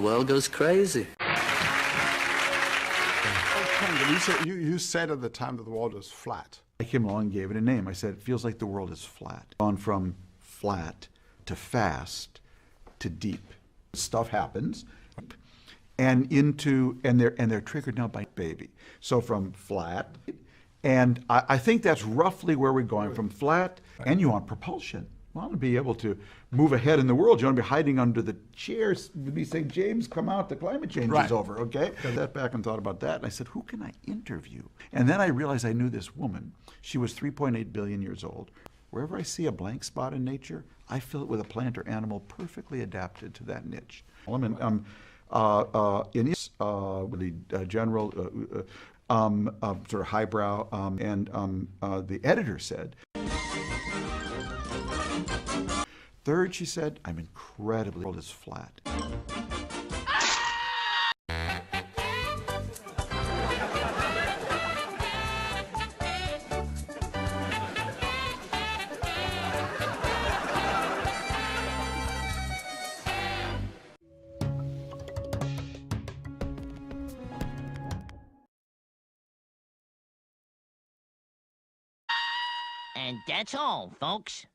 the world goes crazy. You said at the time that the world was flat. I came along and gave it a name. I said, it feels like the world is flat. Gone from flat to fast to deep. Stuff happens and they're triggered now by baby. So from flat, and I think that's roughly where we're going, from flat, and you want propulsion. You want to be able to move ahead in the world. You want to be hiding under the chairs, be saying, James, come out, the climate change is over, okay? I sat back and thought about that, and I said, who can I interview? And then I realized I knew this woman. She was 3.8 billion years old. Wherever I see a blank spot in nature, I fill it with a plant or animal perfectly adapted to that niche. In really general, sort of highbrow, and the editor said, third, she said, I'm incredibly, the world is flat. And that's all, folks.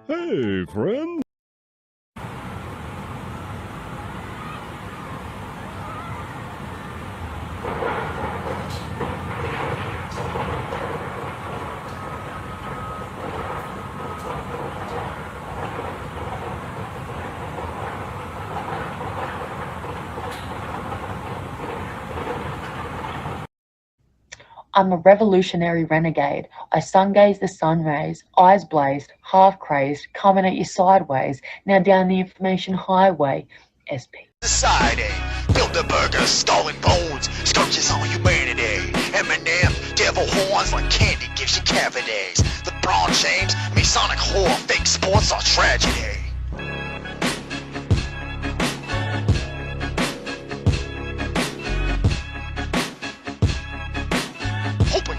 Hey, friend. I'm a revolutionary renegade. I sun-gaze the sun rays, eyes blazed, half crazed, coming at you sideways, now down the information highway. SP. Society, Bilderberger, skull and bones, scourges on humanity. Eminem, devil horns like candy gives you cavities. LeBron James, Masonic whore, fake sports are tragedy.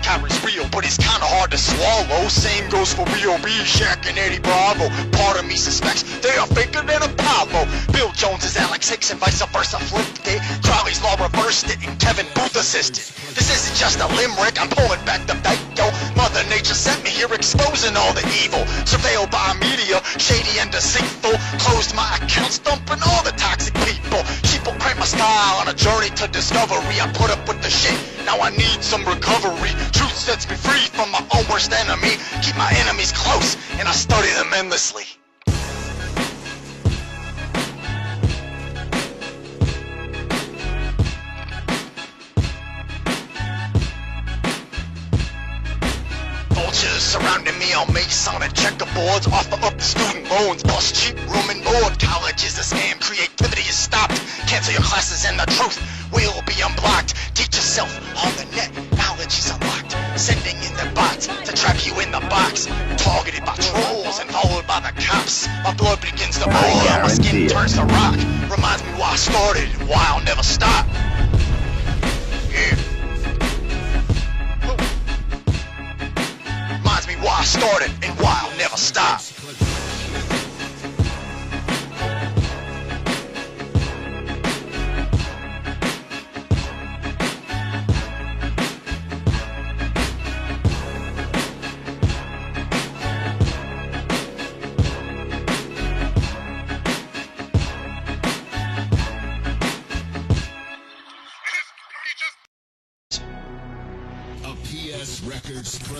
Kyrie's real, but it's kinda hard to swallow. Same goes for B.O.B., Shaq and Eddie Bravo. Part of me suspects they are faker than Apollo. Bill Jones is Alex Hicks and vice versa flipped it. Charlie's Law reversed it and Kevin Booth assisted. This isn't just a limerick, I'm pulling back the bank, yo. Mother Nature sent me here exposing all the evil. Surveilled by media, shady and deceitful. Closed my accounts, dumping all the toxic people. Sheeple crank my style on a journey to discovery. I put up with the shit, now I need some recovery. Truth sets me free from my own worst enemy. Keep my enemies close, and I study them endlessly. Vultures surrounding me on Masonic checkerboards. Offer up student loans, plus cheap room and board. College is a scam, creativity is stopped. Cancel your classes and the truth will be unblocked. Teach yourself on the net, knowledge is unlocked. Sending in the bots to trap you in the box. Targeted by trolls and followed by the cops. My blood begins to boil and my skin turns to rock. Reminds me why I started and why I'll never stop. Yeah. Reminds me why I started and why I'll never stop.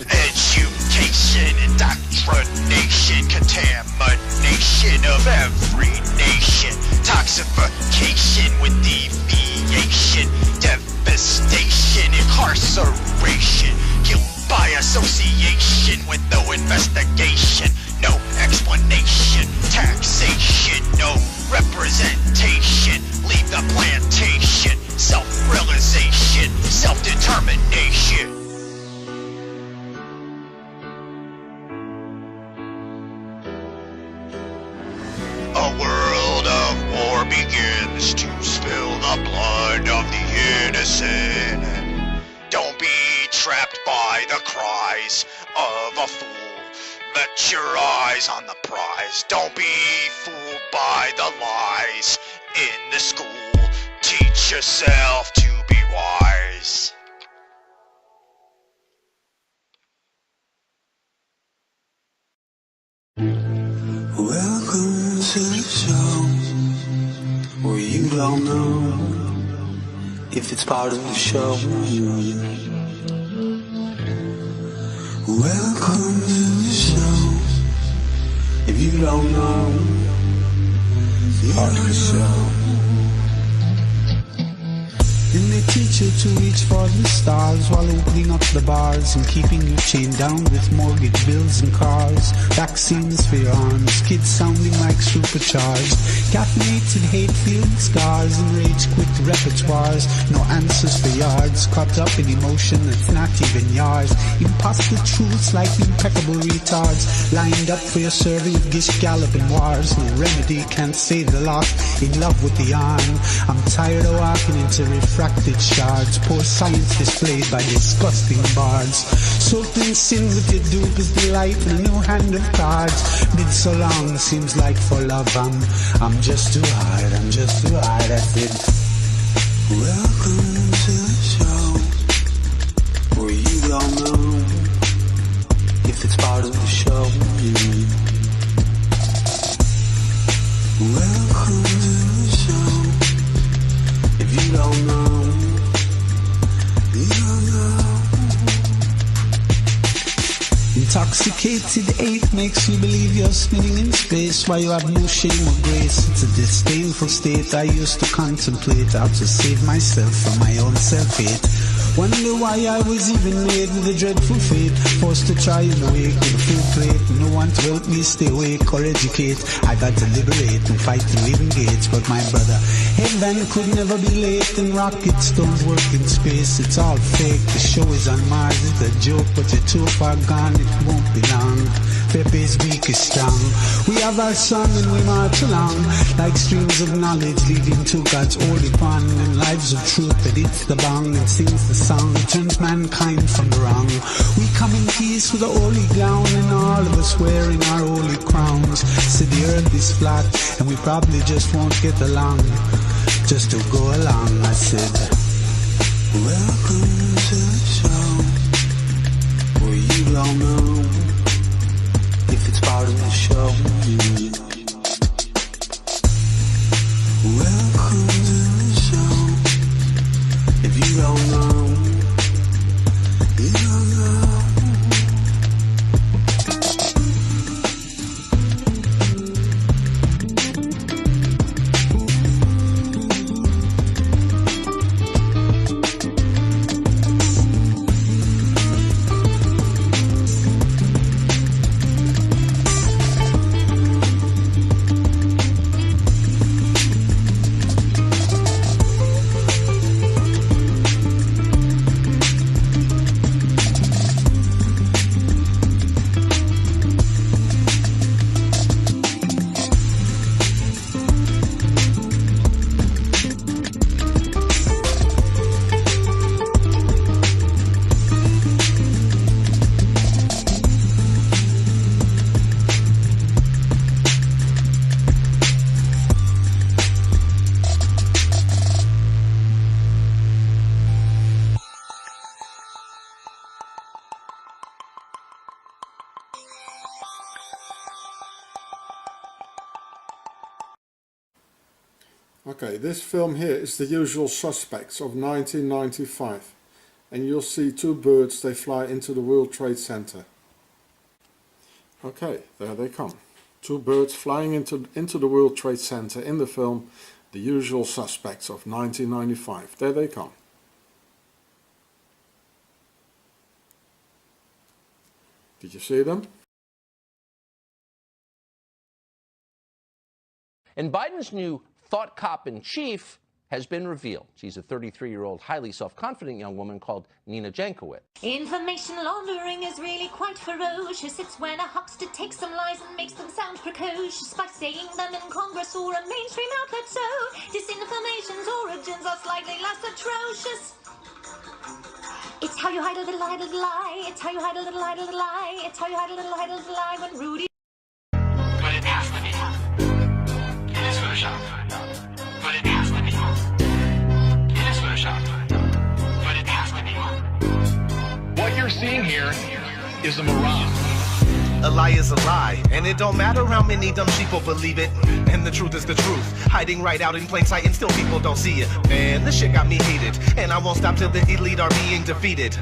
Education, indoctrination, contamination of every nation, toxification with deviation, devastation, incarceration, guilt by association with no investigation, no explanation, taxation, no representation, leave the plantation, self-realization. A world of war begins to spill the blood of the innocent. Don't be trapped by the cries of a fool. Let your eyes on the prize. Don't be fooled by the lies in the school. Teach yourself to be wise. Welcome to the show where you don't know if it's part of the show. Welcome to the show. If you don't know, it's part of the show. And they teach you to reach for the stars while opening up the bars and keeping you chained down with mortgage bills and cars. Vaccines for your arms, kids sounding like supercharged. Caffeinated hate-filled scars and rage-quit repertoires. No answers for yards, caught up in emotion that's not even yours. Imposter truths like impeccable retards, lined up for your survey of Gish Gallop and wars. No remedy can't save the lost, in love with the yarn. I'm tired of walking into refracted shards, poor science displayed by disgusting bards. Sultan sin with your dupe is the light and a new hand of cards. Been so long, seems like for love I'm just too hard, I'm just too hard. I said, welcome to the show where you don't know if it's part of the show. Welcome to the show. If you don't know, you don't know. Intoxicated hate makes you believe you're spinning in space while you have no shame or grace. It's a disdainful state I used to contemplate how to save myself from my own self-hate. Wonder why I was even made with a dreadful fate. Forced to try in the wake with a full plate. No one to help me stay awake or educate. I got to liberate and fight to even gates. But my brother, heaven could never be late. And rockets don't work in space. It's all fake. The show is on Mars. It's a joke, but you're too far gone. It won't be long. Pepe's weak is strong. We have our song and we march along like streams of knowledge leading to God's holy pond and lives of truth that hits the bong and sings the song, turns mankind from the wrong. We come in peace with a holy gown and all of us wearing our holy crowns. So the earth is flat and we probably just won't get along. Just to go along, I said, welcome to the show where you don't know if it's part of the show. Welcome to the show. If you don't know, you don't know. Okay, this film here is The Usual Suspects of 1995, and you'll see two birds, they fly into the World Trade Center. Okay, there they come. Two birds flying into the World Trade Center in the film The Usual Suspects of 1995. There they come. Did you see them? And Biden's new thought cop in chief has been revealed. She's a 33-year-old, highly self-confident young woman called Nina Jankowicz. Information laundering is really quite ferocious. It's when a huckster takes some lies and makes them sound precocious by saying them in Congress or a mainstream outlet. So disinformation's origins are slightly less atrocious. It's how you hide a little lie. It's how you hide a little lie. It's how you hide a little lie when Rudy. But it has to be. It is Photoshop. But it has to be. It is Photoshop. But it has to be. What you're seeing here is a mirage. A lie is a lie, and it don't matter how many dumb sheeple believe it. And the truth is the truth, hiding right out in plain sight, and still people don't see it. Man, this shit got me heated, and I won't stop till the elite are being defeated.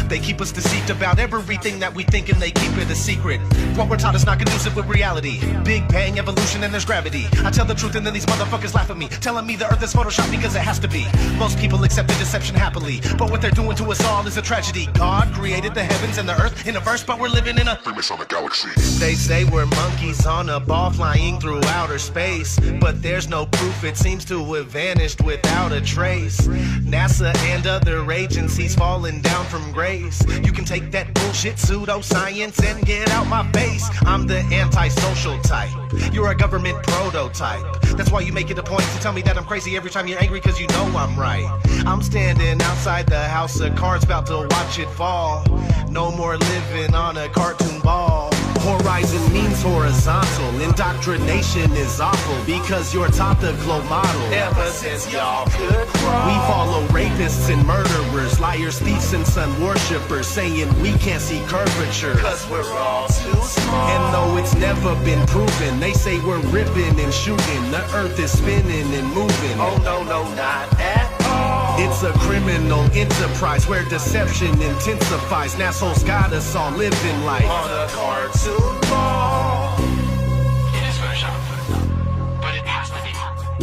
They keep us deceived about everything that we think, and they keep it a secret. What we're taught is not conducive with reality. Big bang, evolution, and there's gravity. I tell the truth, and then these motherfuckers laugh at me, telling me the earth is Photoshop because it has to be. Most people accept the deception happily, but what they're doing to us all is a tragedy. God created the heavens and the earth in a verse, but we're living in a famous on the galaxy. They say we're monkeys on a ball flying through outer space, but there's no proof, it seems to have vanished without a trace. NASA and other agencies falling down from grace. You can take that bullshit pseudoscience and get out my face. I'm the antisocial type, you're a government prototype. That's why you make it a point to tell me that I'm crazy every time you're angry, cause you know I'm right. I'm standing outside the house of cards about to watch it fall. No more living on a cartoon ball. Horizon means horizontal, indoctrination is awful because you're taught the globe model. Ever since y'all could crawl, we follow rapists and murderers, liars, thieves, and sun worshippers, saying we can't see curvature cause we're all too small. And though it's never been proven, they say we're ripping and shooting, the earth is spinning and moving. Oh no, no, not at all. It's a criminal enterprise where deception intensifies. NASA's got us all living life on a cartoon ball. It is Photoshop. But it has to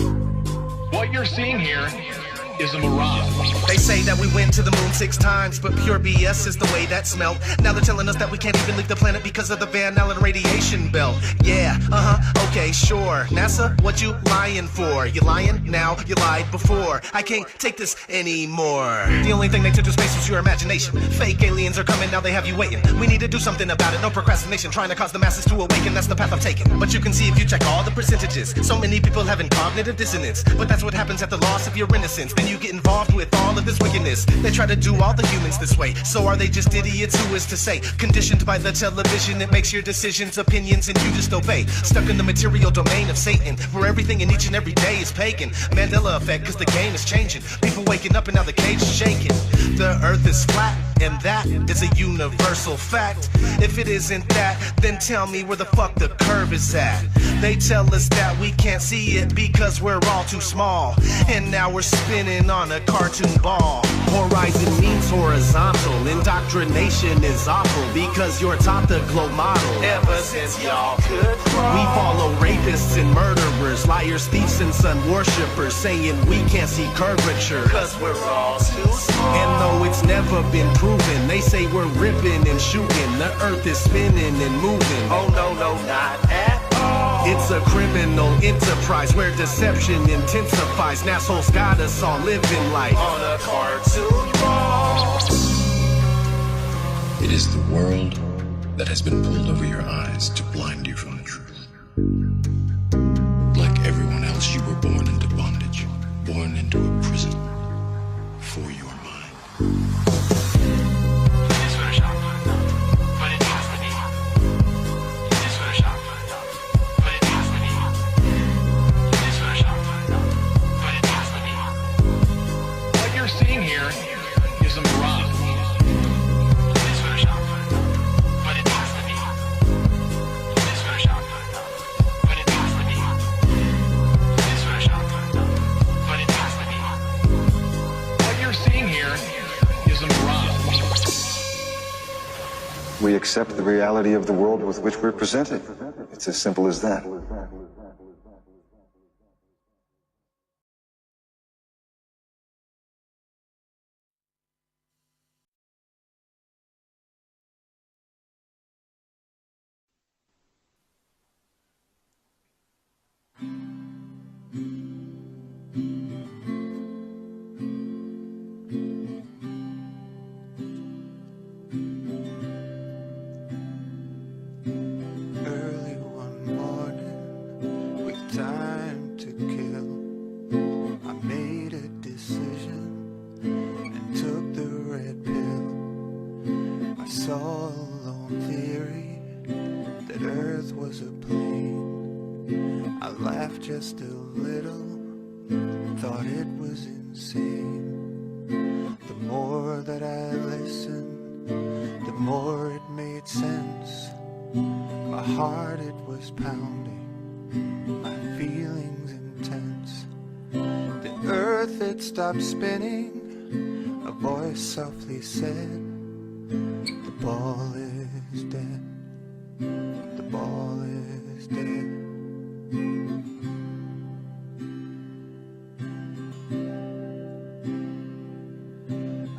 be. What you're seeing here is a mirage. They say that we went to the moon 6 times, but pure BS is the way that smelled. Now they're telling us that we can't even leave the planet because of the Van Allen radiation belt. Yeah, okay, sure. NASA, what you lying for? You lying now, you lied before. I can't take this anymore. The only thing they took to space was your imagination. Fake aliens are coming, now they have you waiting. We need to do something about it, no procrastination. Trying to cause the masses to awaken, that's the path I'm taking. But you can see if you check all the percentages, so many people having cognitive dissonance. But that's what happens at the loss of your innocence. Then you get involved with all of this wickedness. They try to do all the humans this way. So are they just idiots? Who is to say? Conditioned by the television, it makes your decisions, opinions, and you just obey. Stuck in the material domain of Satan, where everything in each and every day is pagan. Mandela effect, cause the game is changing. People waking up and now the cage is shaking. The earth is flat, and that is a universal fact. If it isn't that, then tell me where the fuck the curve is at. They tell us that we can't see it because we're all too small, and now we're spinning on a cartoon ball. Horizon means horizontal, indoctrination is awful because you're taught the globe model. Ever since y'all could crawl, we follow rapists and murderers, liars, thieves, and sun worshippers, saying we can't see curvature cause we're all too small. And though it's never been proven, they say we're ripping and shooting, the earth is spinning and moving. Oh no, no, not at all. It's a criminal enterprise where deception intensifies. NASA's got us all living life on a cartoon ball. It is the world that has been pulled over your eyes to blind you from the truth. Like everyone else, you were born into bondage, born into a prison for your mind. We accept the reality of the world with which we're presented. It's as simple as that. just a little, thought it was insane. The more that I listened, the more it made sense. My heart, it was pounding, my feelings intense. The earth, it stopped spinning, a voice softly said, the ball is dead, the ball is dead.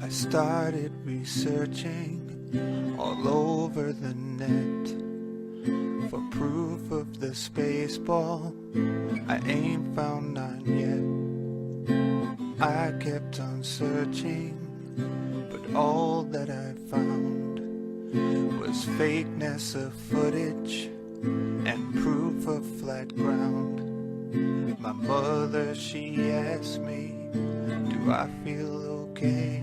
I started researching all over the net for proof of the space ball. I ain't found none yet. I kept on searching, but all that I found was fake NASA footage and proof of flat ground. My mother, she asked me, do I feel okay?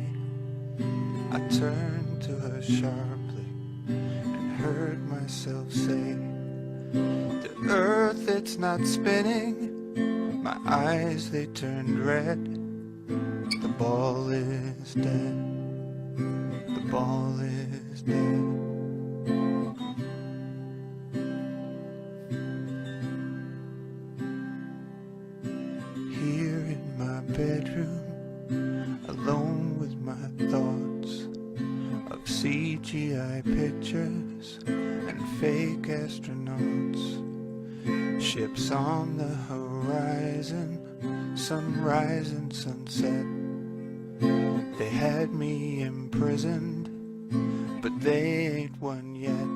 I turned to her sharply and heard myself say, the earth, it's not spinning. My eyes, they turned red. The ball is dead. The ball is dead. Here in my bedroom, alone with my thoughts of CGI pictures and fake astronauts. Ships on the horizon, sunrise and sunset. They had me imprisoned, but they ain't won yet.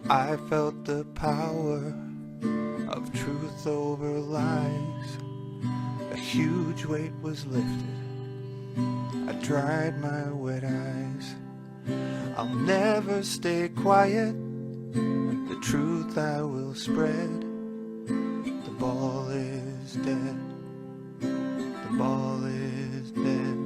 I felt the power of truth over lies. A huge weight was lifted. I dried my wet eyes. I'll never stay quiet. The truth I will spread. The ball is dead. The ball is dead.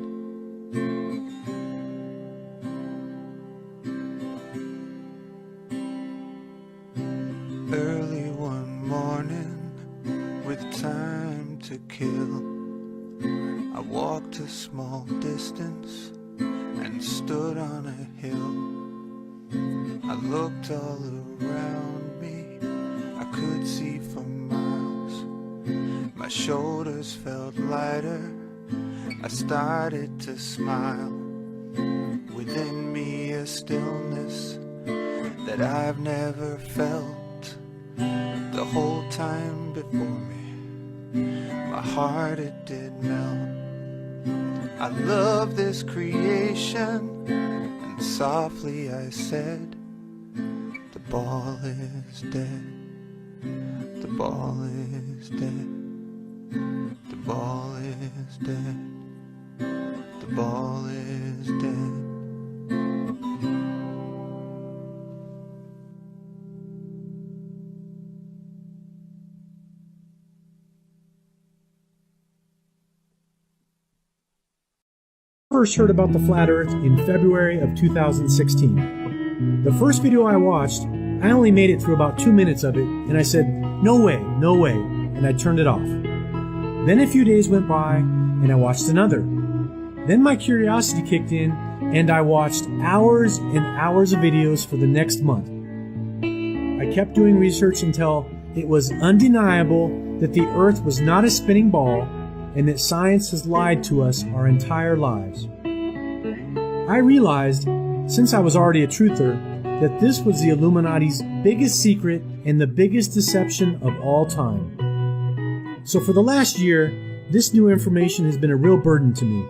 Early one morning, with time to kill, I walked a small distance and stood on a hill. I looked all around me, I could see for miles. My shoulders felt lighter, I started to smile. Within me a stillness that I've never felt. The whole time before me, my heart, it did melt. I love this creation, and softly I said, the ball is dead, the ball is dead, the ball is dead, the ball is dead. First heard about the flat earth in February of 2016. The first video I watched, I only made it through about 2 minutes of it, and I said, no way, no way, and I turned it off. Then a few days went by, and I watched another. Then my curiosity kicked in, and I watched hours and hours of videos for the next month. I kept doing research until it was undeniable that the earth was not a spinning ball, and that science has lied to us our entire lives. I realized, since I was already a truther, that this was the Illuminati's biggest secret and the biggest deception of all time. So for the last year, this new information has been a real burden to me,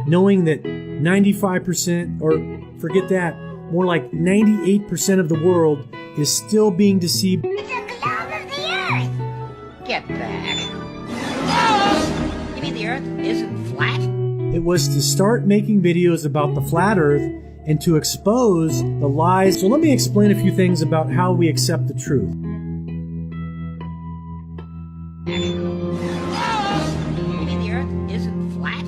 knowing that 95%, or forget that, more like 98% of the world is still being deceived. It's a globe of the earth! Get back. You mean the earth isn't flat? It was to start making videos about the flat earth and to expose the lies. So let me explain a few things about how we accept the truth. You mean the earth isn't flat?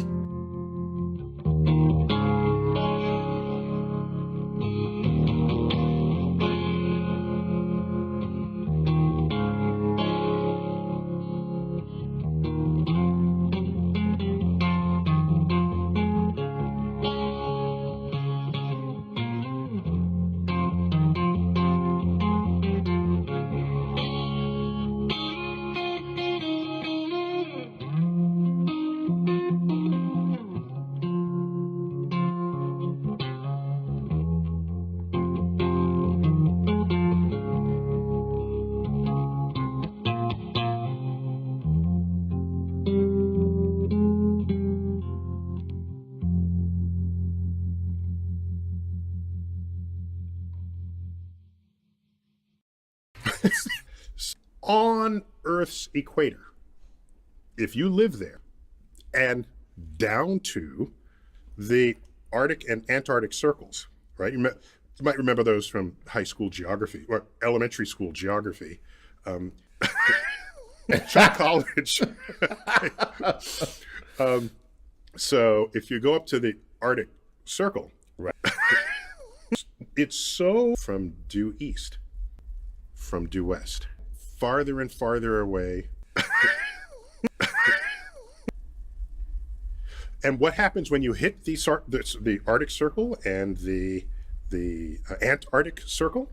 Earth's equator, if you live there, and down to the Arctic and Antarctic circles, right? You might remember those from high school geography or elementary school geography. At college. So if you go up to the Arctic Circle, right, it's so from due east, from due west, farther and farther away. And what happens when you hit the Arctic Circle and the Antarctic Circle?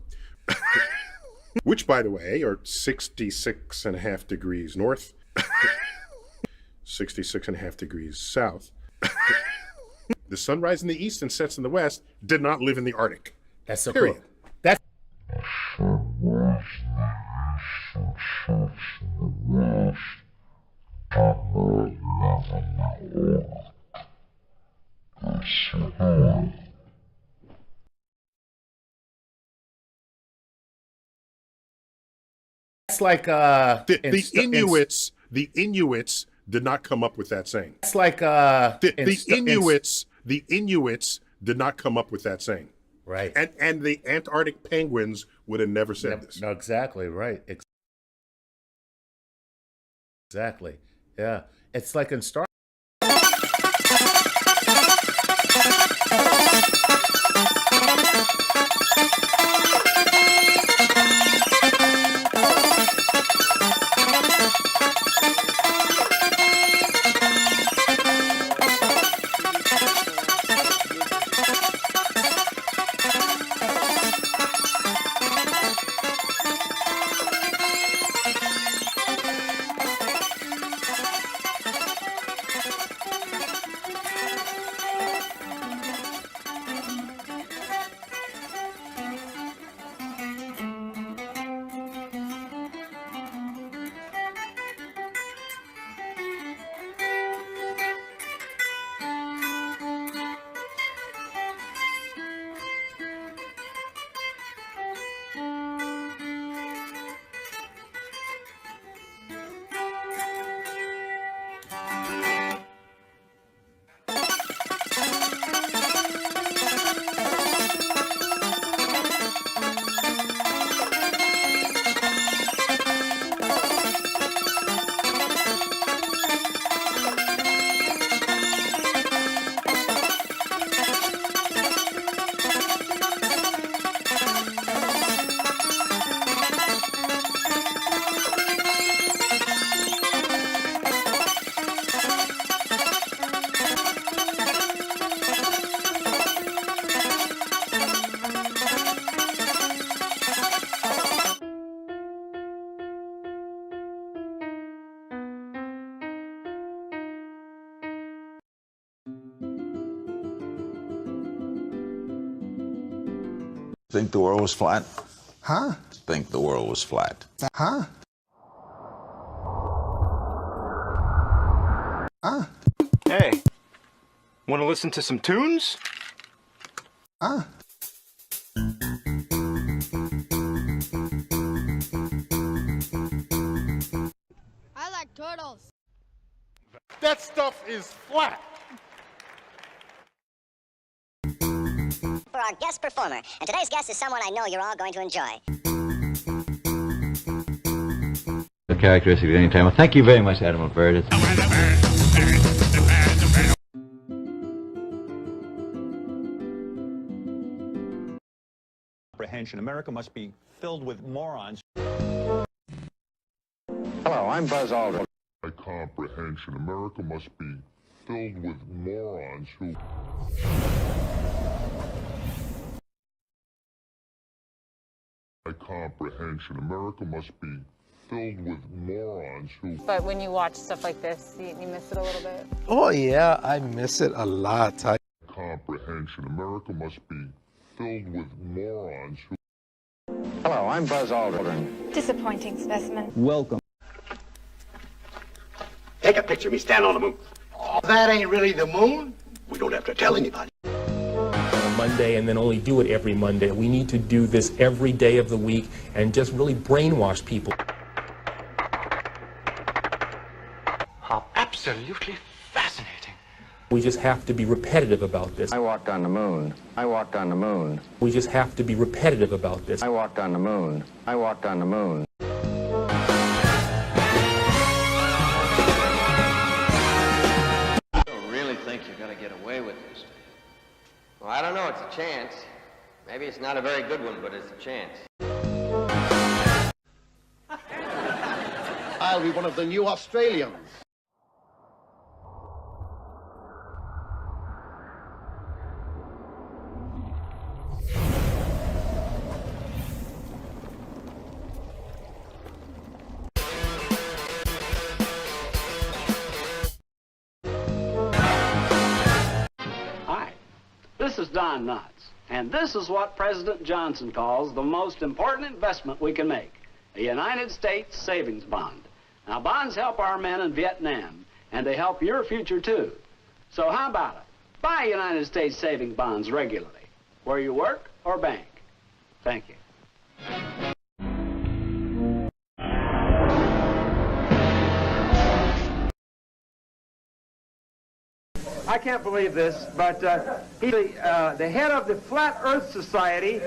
Which, by the way, are 66.5 degrees north, 66.5 degrees south. The sun rises in the east and sets in the west did not live in the Arctic. That's so period. cool. That's like the Inuits did not come up with that saying. It's like the Inuits did not come up with that saying. Right. And the Antarctic penguins would have never said this. No, exactly right. Exactly. Yeah. It's like in Star. Think the world was flat? Huh? Think the world was flat. Huh? Huh? Hey, want to listen to some tunes? Huh? I like turtles. That stuff is flat. For our guest performer, and today's guest is someone I know you're all going to enjoy. The characteristic at any time. Well, thank you very much, Admiral Byrd. Comprehension. America must be filled with morons. Hello, I'm Buzz Aldrin. By comprehension, America must be filled with morons who... By comprehension, America must be filled with morons who... But when you watch stuff like this, you miss it a little bit. Oh yeah, I miss it a lot. Comprehension, America must be filled with morons who... Hello, I'm Buzz Aldrin. Disappointing specimen. Welcome. Take a picture of me stand on the moon. Oh, that ain't really the moon. We don't have to tell anybody. Monday and then only do it every Monday. We need to do this every day of the week and just really brainwash people. are absolutely fascinating. We just have to be repetitive about this. I walked on the moon. I walked on the moon. We just have to be repetitive about this. I walked on the moon. I walked on the moon. I don't really think you're going to get away with this. Well, I don't know. It's a chance. Maybe it's not a very good one, but it's a chance. I'll be one of the new Australians. Hi, this is Don Knotts, and this is what President Johnson calls the most important investment we can make, a United States savings bond. Now, bonds help our men in Vietnam, and they help your future, too. So how about it? Buy United States savings bonds regularly, where you work or bank. Thank you. I can't believe this, but he's the head of the Flat Earth Society.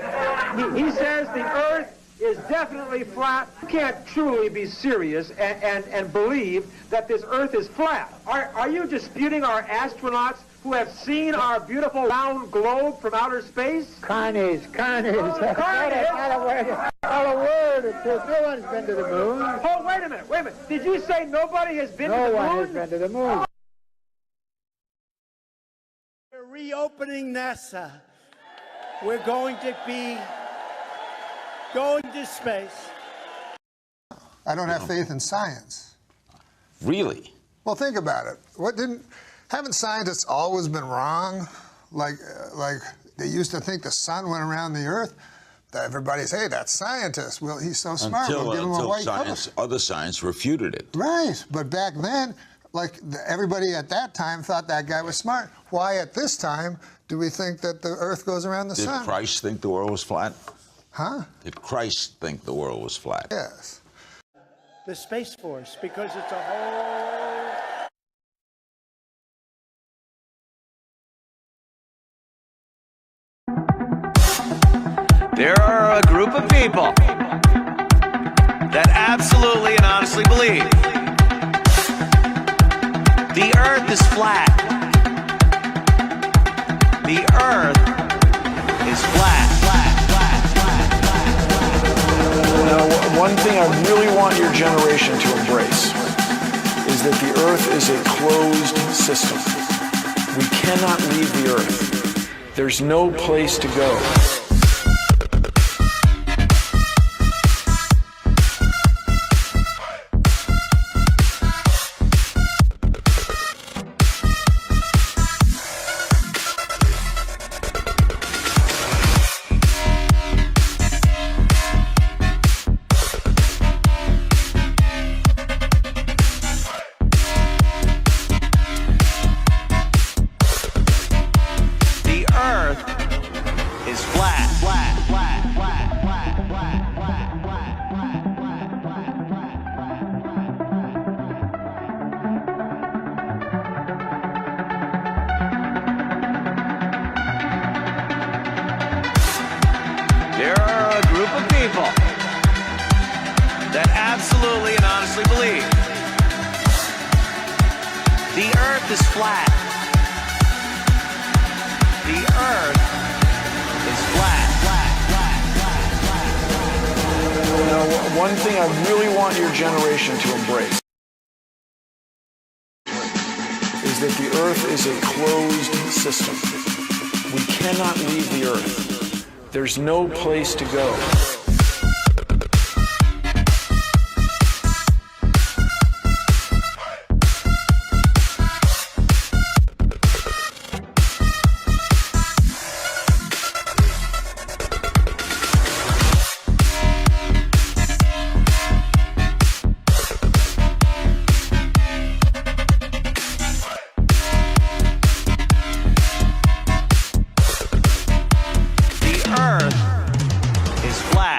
He says the Earth is definitely flat. You can't truly be serious and believe that this Earth is flat. Are you disputing our astronauts who have seen our beautiful round globe from outer space? Carnage. Carnage. Not a word. No one's been to the moon. Oh, wait a minute. Did you say nobody has been to the moon? No one has been to the moon. We're reopening NASA. We're going to be going to space. I don't have faith in science. Really? Well, think about it. Haven't scientists always been wrong? Like they used to think the sun went around the Earth. Everybody say, hey, that's scientist. Well, he's so smart. We'll give him a white coat. Other science refuted it. Right, but back then, everybody at that time thought that guy was smart. Why at this time do we think that the Earth goes around the sun? Did Christ think the world was flat? Huh? Did Christ think the world was flat? Yes. The Space Force, because it's a whole... There are a group of people that absolutely and honestly believe the Earth is flat. The Earth is flat. Now, one thing I really want your generation to embrace is that the Earth is a closed system. We cannot leave the Earth. There's no place to go. One thing I really want your generation to embrace is that the Earth is a closed system. We cannot leave the Earth. There's no place to go. The Earth is flat.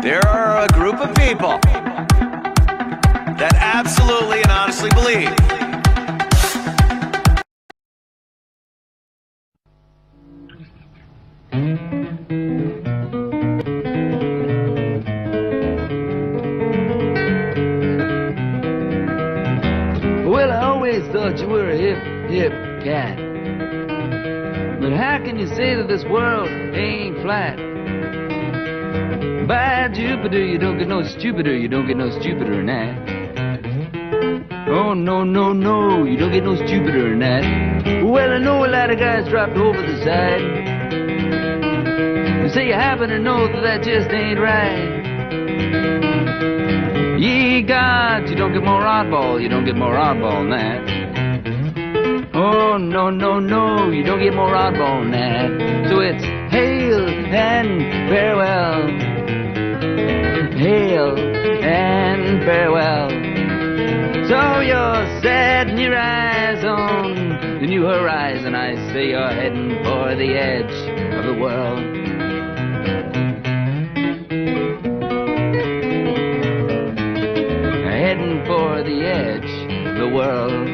There are a group of people that absolutely and honestly believe Well, I always thought you were a hip cat. But how can you say that this world ain't flat? By Jupiter, you don't get no stupider, you don't get no stupider than that. Oh, no, no, no, you don't get no stupider than that. Well, I know a lot of guys dropped over the side. You say you happen to know that that just ain't right. Ye gods, you don't get more oddball, you don't get more oddball than that. Oh, no, no, no, you don't get more oddball than that. So it's hail and farewell. Hail and farewell. So you're setting your eyes on the new horizon. I say you're heading for the edge of the world. Heading for the edge of the world.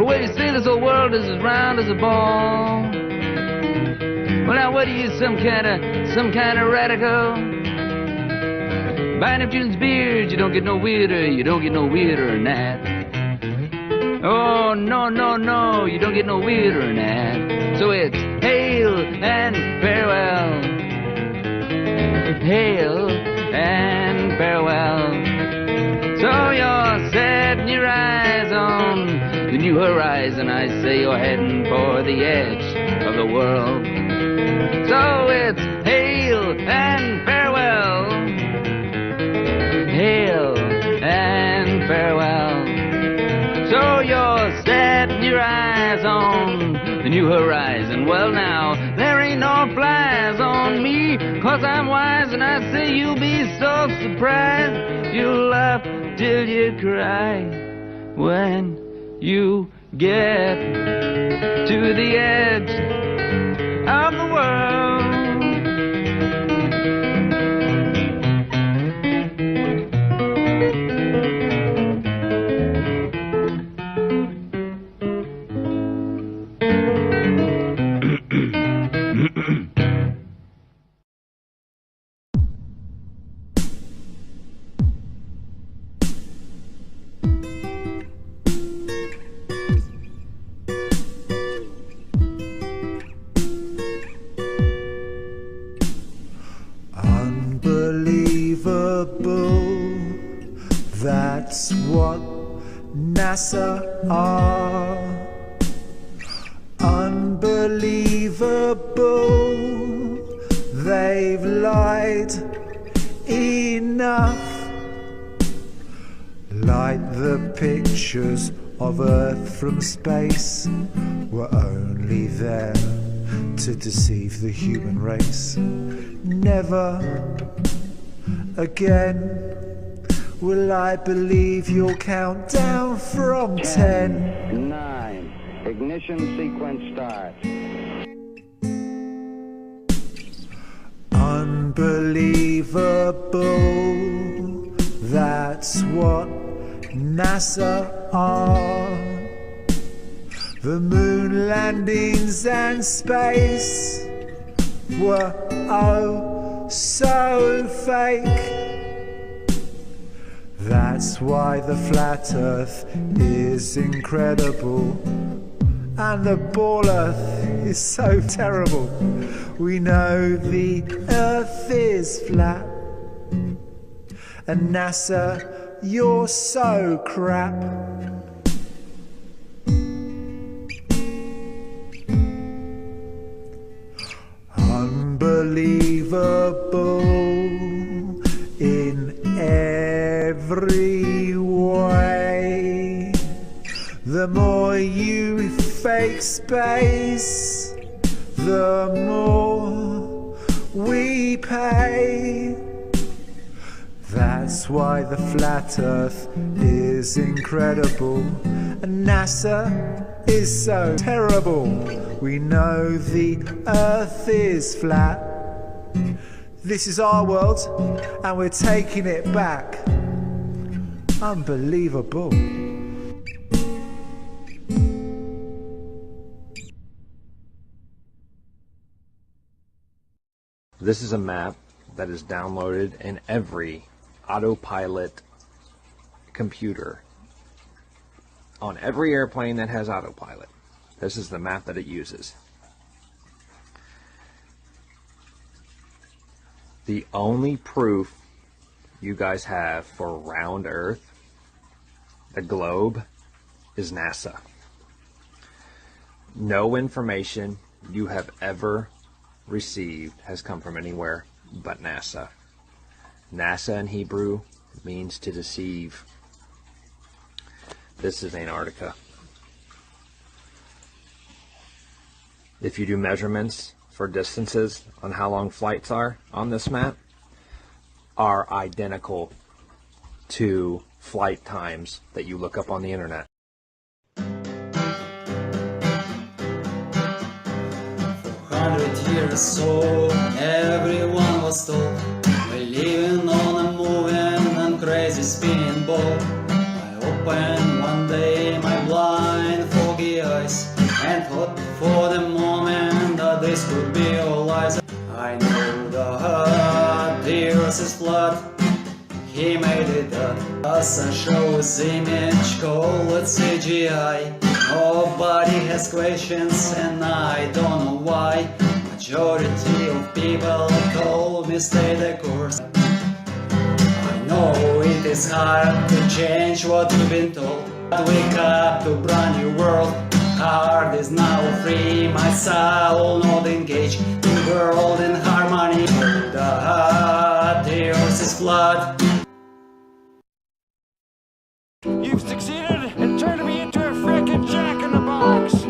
Well, you say this whole world is as round as a ball. Well, now what are you, some kind of radical? By Neptune's beard, you don't get no weirder, you don't get no weirder than that. Oh, no, no, no, you don't get no weirder than that. So it's hail and farewell. Hail and farewell. So you're setting your eyes on the new horizon. I say you're heading for the edge of the world. So it's hail and farewell. Hail and farewell. So you're setting your eyes on the new horizon. Well now, there ain't no flies on me, 'cause I'm wise and I say you'll be so surprised. You'll laugh till you cry when you get to the edge of the world. That's what NASA are. Unbelievable, they've lied enough. Like the pictures of Earth from space were only there to deceive the human race. Never again will I believe your countdown from 10. 9. Ignition sequence start. Unbelievable, that's what NASA are. The moon landings and space were oh so fake. That's why the flat earth is incredible and the ball earth is so terrible. We know the earth is flat and NASA, you're so crap. Unbelievable in every way. The more you fake space, the more we pay. That's why the flat earth is incredible and NASA is so terrible. We know the earth is flat. This is our world and we're taking it back. Unbelievable. This is a map that is downloaded in every autopilot computer on every airplane that has autopilot. This is the map that it uses. The only proof you guys have for round Earth, the globe, is NASA. No information you have ever received has come from anywhere but NASA. NASA in Hebrew means to deceive. This is Antarctica. If you do measurements for distances on how long flights are on this map, are identical to flight times that you look up on the internet. 400 years old, everyone was told we're living on a moving and crazy spinning ball. I opened one day my blind foggy eyes and thought for the moment that this could be all lies. I know the earth is flat, he made it up. The sun shows image, call it CGI. Nobody has questions and I don't know why. Majority of people told me stay the course. I know it is hard to change what you've been told. Wake up to a brand new world. Heart is now free, my soul not engaged. The world in harmony. The earth is flat. You've succeeded in turning me into a frickin' jack-in-the-box!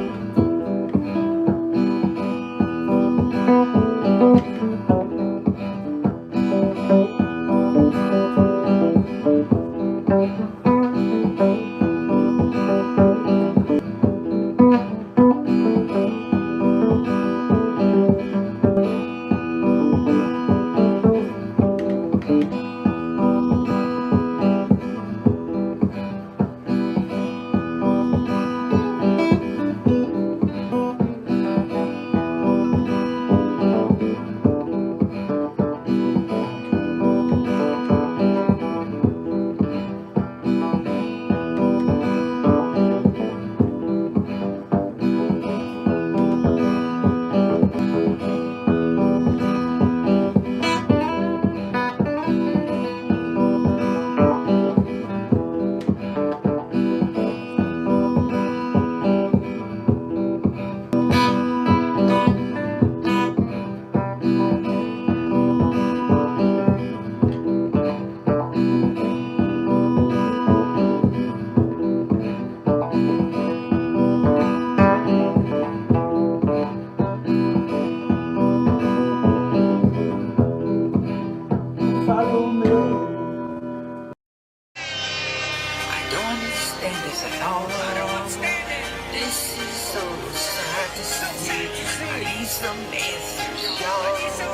so sad to see. I need some answers, y'all. So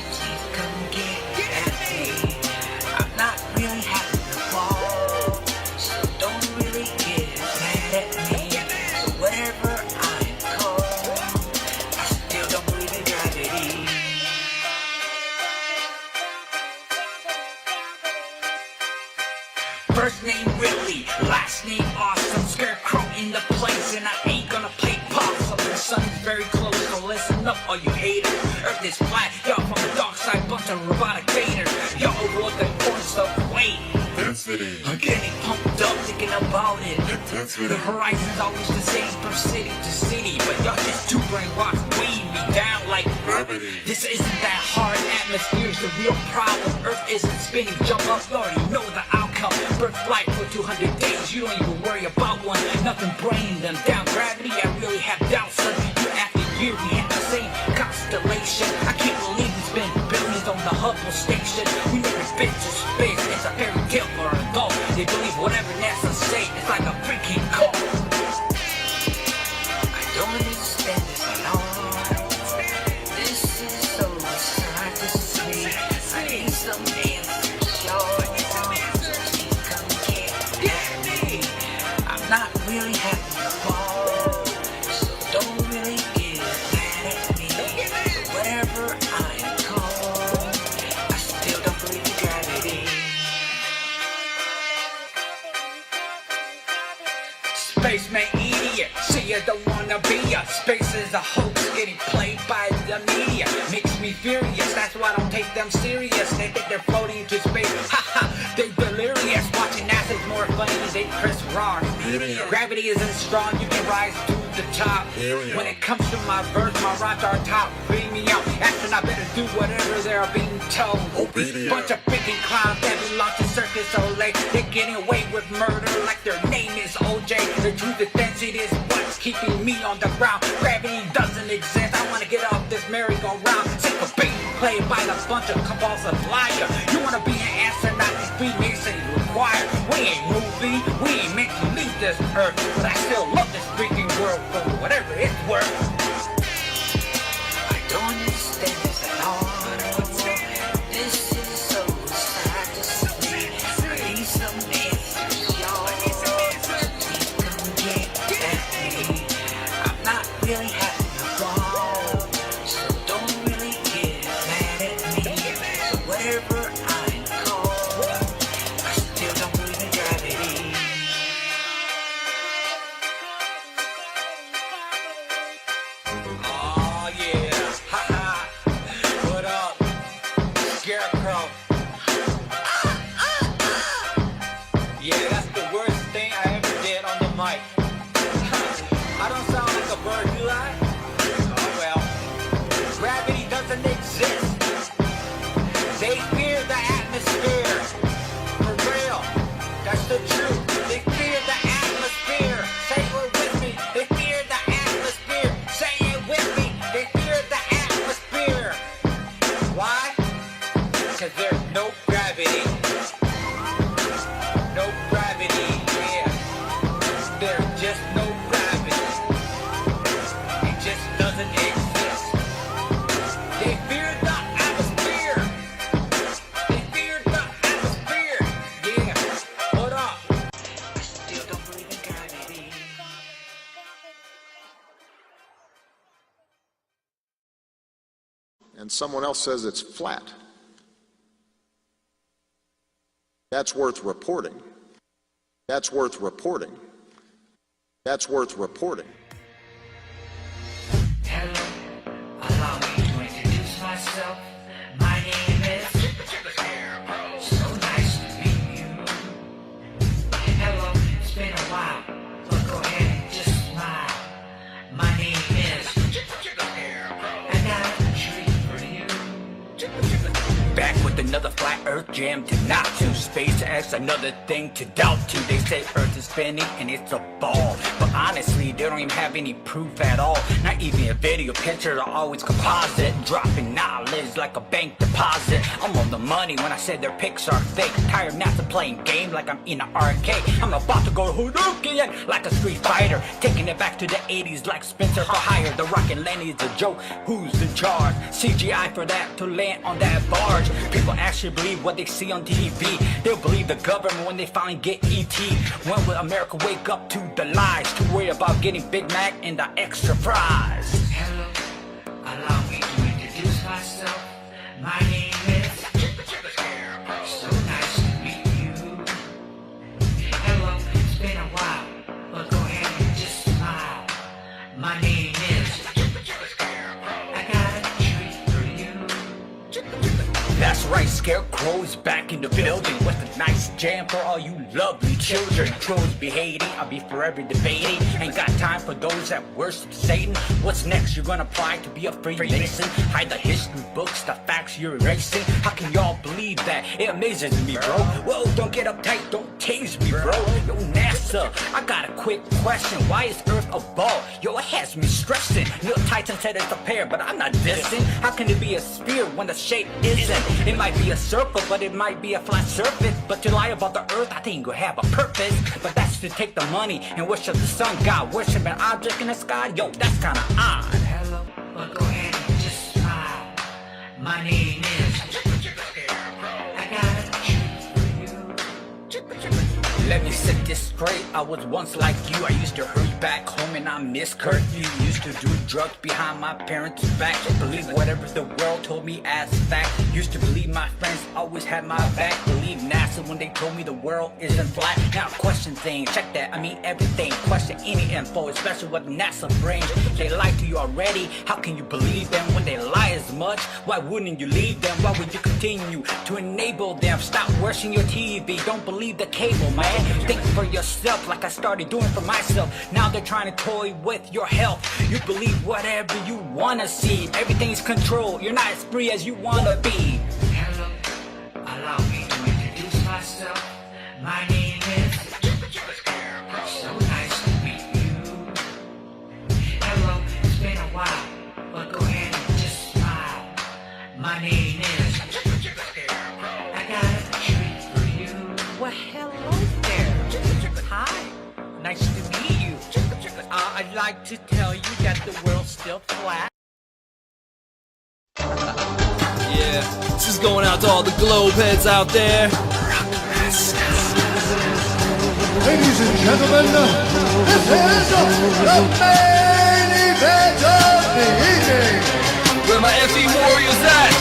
please come get at me. I'm not really having the ball, so don't really get mad at me. So whatever I'm called, I still don't believe in gravity. First name Willie, last name Awesome. Scarecrow in the place, and I ain't gonna play possum. The sun is very close, so listen up, all you haters. Earth is flat, y'all from the dark side, bunch of robotic gators. Y'all want the important stuff, wait. I'm getting pumped up thinking about it. The horizon's always the same from city to city, but y'all just too brainwashed, weighing me down like gravity. This isn't that hard, atmosphere's the real problem. Earth isn't spinning, jump up, you already know the outcome. Birth flight for 200 days, you don't even worry about one. Nothing bringing them down, gravity, I really have doubts, son. Year after year, we have the same constellation. I can't believe we spent billions on the Hubble station. We never been to space, it's a fairy tale for adults. They believe whatever NASA say, it's like a freaking cult. I don't understand this at all. This is so sad to see. I need some answers, y'all. Come get me. I'm not really having a ball, so don't really get mad at me. So whatever I'm called, I still don't believe in gravity. Spaceman idiot, see you don't wanna be ya. Space is a hoax getting played by the media. Makes me furious, that's why I don't take them serious. They think they're floating into space, haha, they're delirious. Watching NASA's more funny than they Chris Rock. Gravity isn't strong, you can rise to the top. When it comes to my verse, my rhymes are top. Bring me out, astronaut better do whatever they're being told. Bunch of freaking clowns that belong to Circus Olay. They're getting away with murder like their name is OJ. The truth is that it is what's keeping me on the ground. Gravity doesn't exist, I wanna get off this merry-go-round. Sick of being played by a bunch of compulsive liar. You wanna be an astronaut, Freemason required. We ain't moving, we ain't meant to leave this earth, but I still love this freaking world for whatever it's worth. I don't understand this at all. This is so sad to see. I need some answers, y'all. Please come get at me. I'm not really having a ball, so don't really get mad at me. So whatever I'm called, I still don't believe in gravity. Oh yeah, haha. What up, Scarecrow? Yeah, that's the worst thing I ever did on the mic. I don't sound like a bird, do I? Oh well. Gravity doesn't exist. They fear the atmosphere. For real. That's the truth. They fear the atmosphere. Say it with me. They fear the atmosphere. Say it with me. They fear the atmosphere. Why? Because there's no gravity. No gravity, yeah. There's just no gravity. It just doesn't exist. They fear the atmosphere. They fear the atmosphere. Yeah. What up? I still don't believe in gravity. And someone else says it's flat. That's worth reporting. That's worth reporting. That's worth reporting. Hello, allow me to introduce myself. My name is so nice to meet you. Hello, it's been a while, but go ahead and just smile. My name is I got a treat for you. Back with another flat earth jam to knock to. SpaceX, another thing to doubt to. They say earth is spinning and it's a ball, but honestly, they don't even have any proof at all. Not even a video, pictures are always composite. Dropping knowledge like a bank deposit. I'm on the money when I said their pics are fake. Tired NASA playing games like I'm in an arcade. I'm about to go Hadouken like a Street Fighter. Taking it back to the 80s like Spencer for hire. The Rock and Lenny is a joke, who's in charge? CGI for that to land on that barge. People actually believe what they see on TV. They'll believe the government when they finally get ET. When will America wake up to the lies? Too worried about getting Big Mac and the extra fries. Hello, allow me to introduce myself. My name is so nice to meet you. Hello, it's been a while, but go ahead and just smile. My name is I got a treat for you. That's right, Scarecrow's back in the building with a nice jam for all you lovely children. Trolls be hating, I'll be forever debating. Ain't got time for those that worship Satan. What's next? You're gonna apply to be a Freemason? Hide the history books, the facts you're erasing. How can y'all believe that? It amazes me, bro. Whoa, don't get uptight, don't tase me, bro. Yo, NASA, I got a quick question. Why is Earth a ball? Yo, it has me stressing. Neil Titan said it's a pear, but I'm not dissing. How can it be a sphere when the shape isn't? It might be a circle, but it might be a flat surface. But to lie about the Earth, I think you have a purpose. But that's to take the money and worship the sun god. Worship an object in the sky? Yo, that's kinda odd. Hello, but go ahead and just smile. My name is I got a treat for you. Let me set this straight, I was once like you. I used to hurry back home and I missed curfew. Used to do drugs behind my parents' back. Believe whatever the world told me as fact. Used to believe my friends always had my back. Believe NASA when they told me the world isn't flat. Now question things, check that, I mean everything. Question any info, especially what NASA brings. They lied to you already, how can you believe them when they lie as much? Why wouldn't you leave them? Why would you continue to enable them? Stop watching your TV, don't believe the cable, man. Think for yourself like I started doing for myself. Now they're trying to toy with your health. You believe whatever you wanna see. Everything's controlled, you're not as free as you wanna be. Hello, allow me to introduce myself. My name is so nice to meet you. Hello, it's been a while, but go ahead and just smile. My name is I got a treat for you. Well, hello there. Hi, nice to meet you. I'd like to tell you that the world's still flat. Yeah, this is going out to all the globe heads out there. Ladies and gentlemen, this is the main event of the evening. Where my FC Warriors at?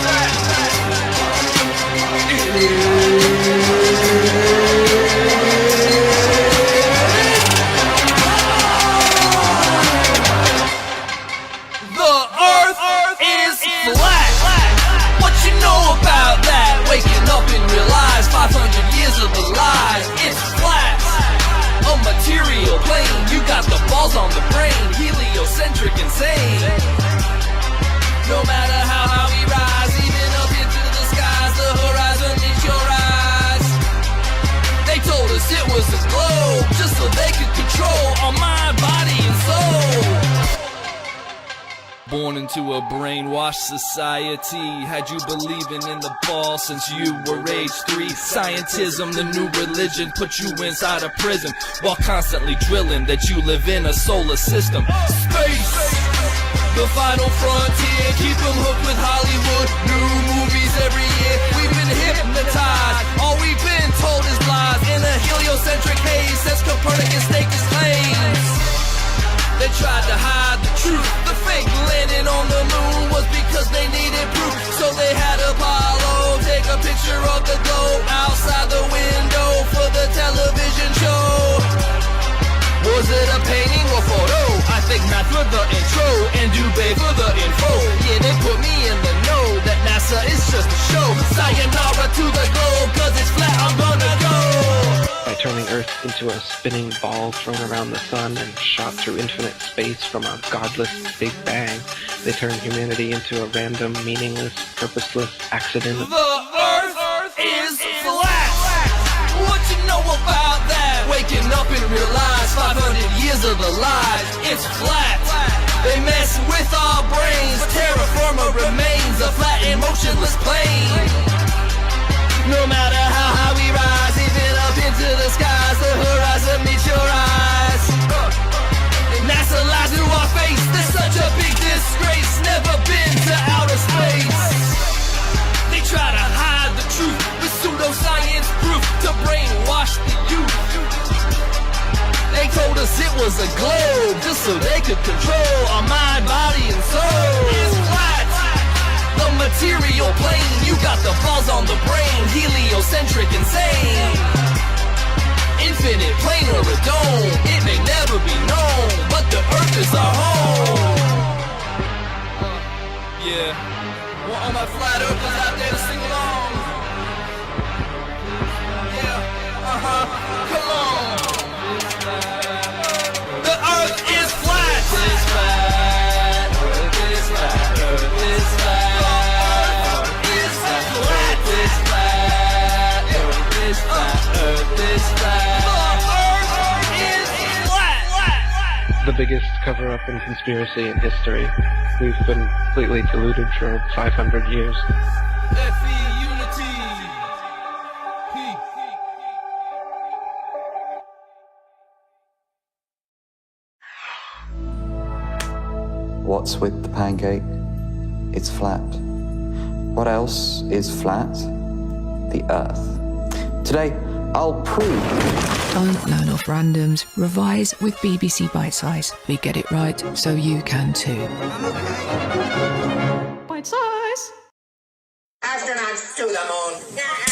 The Earth is flat. What you know about that? Waking up and realize 500 years of the lies. It's flat. A material plane. You got the balls on the brain. Heliocentric insane. No matter how high we rise, even up into the skies, the horizon meets your eyes. They told us it was a globe, just so they could control our mind, body, and soul. Born into a brainwashed society, had you believing in the ball since you were age 3. Scientism, the new religion, put you inside a prison while constantly drilling that you live in a solar system. Space, the final frontier, keep them hooked with Hollywood, new movies every year. We've been hypnotized, all we've been told is lies. In a heliocentric haze, says Copernicus staked his claims. They tried to hide the truth. The fake landing on the moon was because they needed proof. So they had Apollo take a picture of the globe outside the window for the television show. Was it a painting or photo? I think math for the intro and Dubé for the info. Yeah, they put me in the know that NASA is just a show. Sayonara to the globe, cause it's flat, I'm gonna go. By turning Earth into a spinning ball thrown around the sun and shot through infinite space from a godless Big Bang, they turn humanity into a random, meaningless, purposeless accident. The Earth is flat. What you know about that? Wake waking up and realize 500 years of the lies, it's flat. They mess with our brains, terraform our remains, a flat and motionless plane. No matter how high we rise, even up into the skies, the horizon meets your eyes. NASA lies to our face, there's such a big disgrace, never been to outer space. They try to hide the truth with pseudoscience proof to brainwash the youth. They told us it was a globe just so they could control our mind, body, and soul. It's flat, the material plane. You got the balls on the brain, heliocentric, insane. Infinite plane or a dome, it may never be known, but the Earth is our home. Yeah, want all my flat earthers out there to sing along? Yeah, come on. The Earth is flat. It's flat. Earth is flat. Earth is flat. Earth is flat. Earth is flat. Earth is flat. Earth is flat. The biggest cover-up and conspiracy in history. We've been completely deluded for 500 years. What's with the pancake? It's flat. What else is flat? The Earth. Today, I'll prove. Don't learn off randoms. Revise with BBC Bite Size. We get it right, so you can too. Bite Size. Astronauts to the moon.